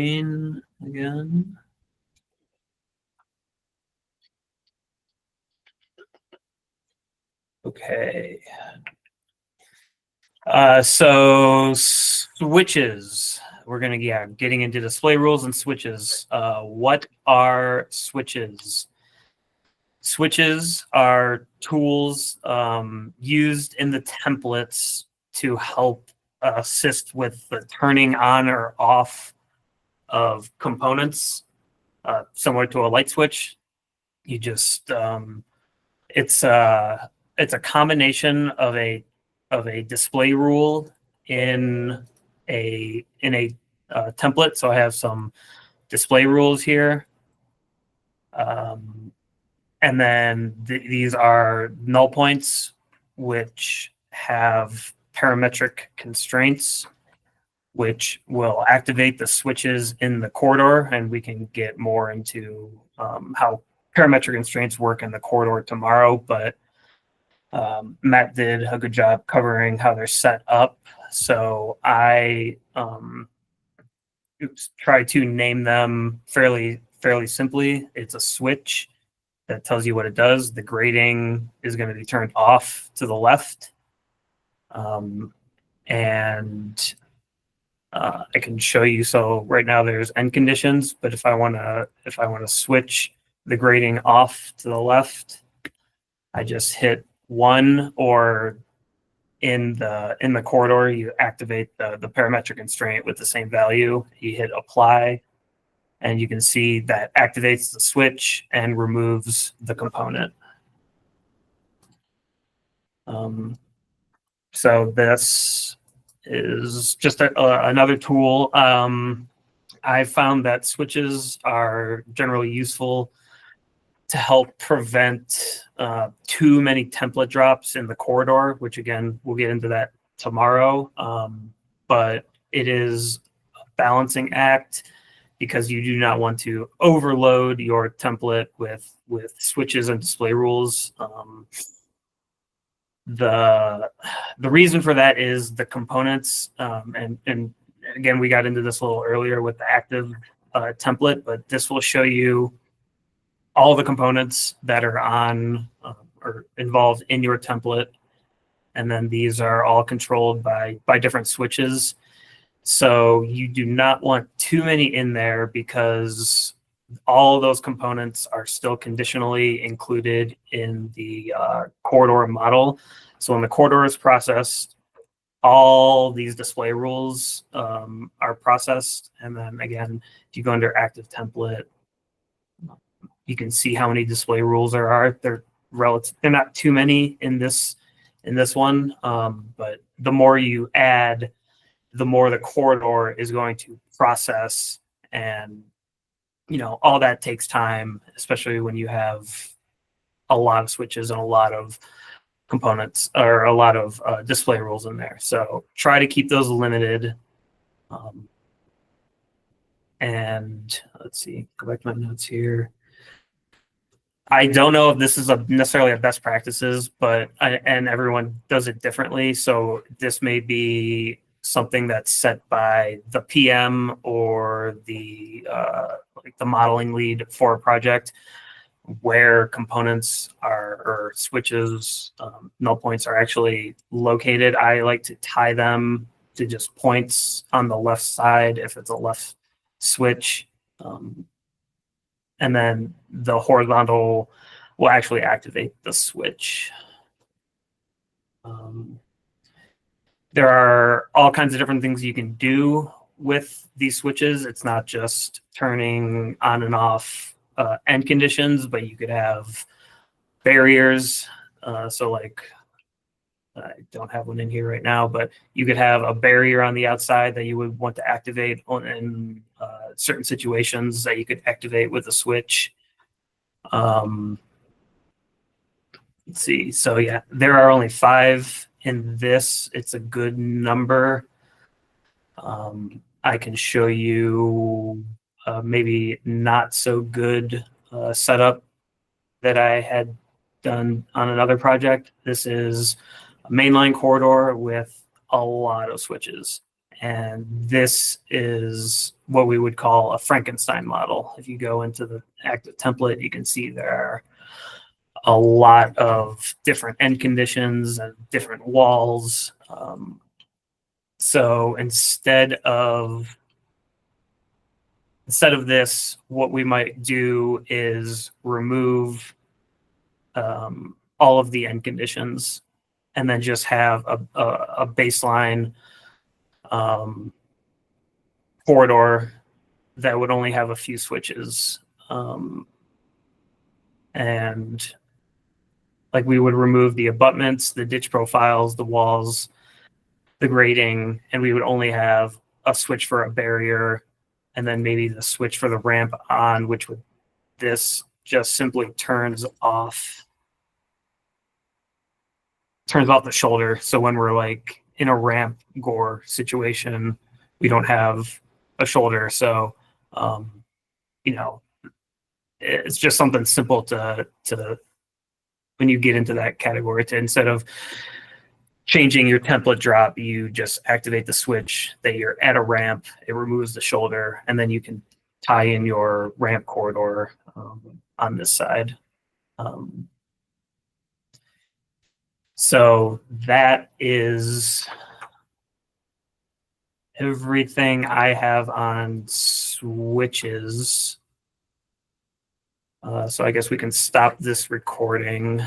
Again. Okay. So switches. We're gonna getting into display rules and switches. What are switches? Switches are tools used in the templates to help assist with the turning on or off of components, similar to a light switch. You just it's a combination of a display rule in a template. So I have some display rules here. And then these are null points, which have parametric constraints, which will activate the switches in the corridor. And we can get more into how parametric constraints work in the corridor tomorrow. But Matt did a good job covering how they're set up. So I try to name them fairly simply. It's a switch that tells you what it does. The grading is going to be turned off to the left. And I can show you. So right now there's end conditions, but if I want to switch the grading off to the left, I just hit 1, or in the corridor, you activate the parametric constraint with the same value. You hit apply, and you can see that activates the switch and removes the component. So this is just another tool. I found that switches are generally useful to help prevent too many template drops in the corridor, which again, we'll get into that tomorrow. But it is a balancing act, because you do not want to overload your template with switches and display rules. The reason for that is the components, and again, we got into this a little earlier with the active template, but this will show you all the components that are on or involved in your template. And then these are all controlled by different switches. So you do not want too many in there, because all of those components are still conditionally included in the corridor model. So when the corridor is processed, all these display rules are processed. And then again, if you go under active template, you can see how many display rules there are. They're not too many in this one, but the more you add, the more the corridor is going to process, and all that takes time, especially when you have a lot of switches and a lot of components, or a lot of display rules in there. So try to keep those limited. And let's see, go back to my notes here. I don't know if this is necessarily a best practices, but and everyone does it differently. So this may be something that's set by the PM or the modeling lead for a project, where components or switches, null points are actually located. I like to tie them to just points on the left side if it's a left switch. And then the horizontal will actually activate the switch. There are all kinds of different things you can do with these switches. It's not just turning on and off end conditions, but you could have barriers. So like, I don't have one in here right now, but you could have a barrier on the outside that you would want to activate in certain situations that you could activate with a switch. Let's see. So yeah, there are only 5 in this. It's a good number. I can show you maybe not so good setup that I had done on another project. This is a mainline corridor with a lot of switches, And this is what we would call a Frankenstein model. If you go into the active template, you can see there are a lot of different end conditions and different walls. So instead of this, what we might do is remove all of the end conditions and then just have a baseline corridor that would only have a few switches. And like we would remove the abutments, the ditch profiles, the walls, the grading, and we would only have a switch for a barrier and then maybe the switch for the ramp on, which would, this just simply turns off the shoulder. So when we're like in a ramp gore situation, we don't have a shoulder. So, you know, it's just something simple to when you get into that category, to instead of changing your template drop, you just activate the switch that you're at a ramp, it removes the shoulder, and then you can tie in your ramp corridor on this side. So that is everything I have on switches. So I guess we can stop this recording.